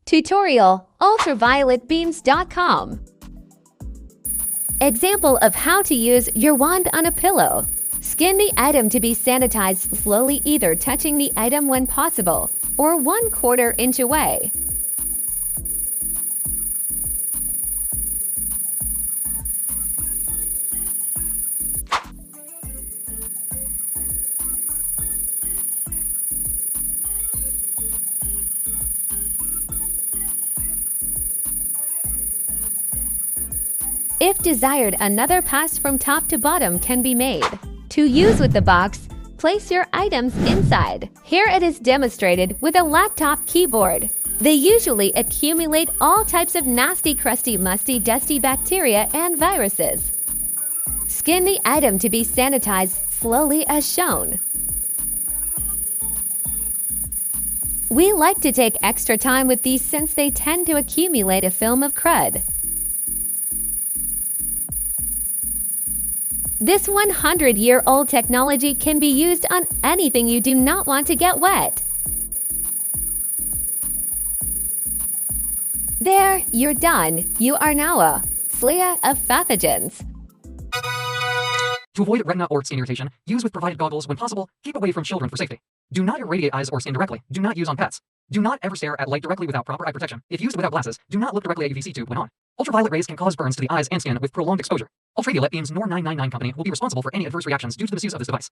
Tutorial ultravioletbeams.com. Example of how to use your wand on a pillow. Skin the item to be sanitized slowly, either touching the item when possible or 1/4 inch away. If desired, another pass from top to bottom can be made. To use with the box, place your items inside. Here it is demonstrated with a laptop keyboard. They usually accumulate all types of nasty, crusty, musty, dusty bacteria and viruses. Skin the item to be sanitized slowly as shown. We like to take extra time with these since they tend to accumulate a film of crud. This 100-year-old technology can be used on anything you do not want to get wet. There, you're done. You are now a slayer of pathogens. To avoid retina or skin irritation, use with provided goggles when possible. Keep away from children for safety. Do not irradiate eyes or skin directly. Do not use on pets. Do not ever stare at light directly without proper eye protection. If used without glasses, do not look directly at UVC tube when on. Ultraviolet rays can cause burns to the eyes and skin with prolonged exposure. Ultraviolet Beams Nor 999 Company will be responsible for any adverse reactions due to the misuse of this device.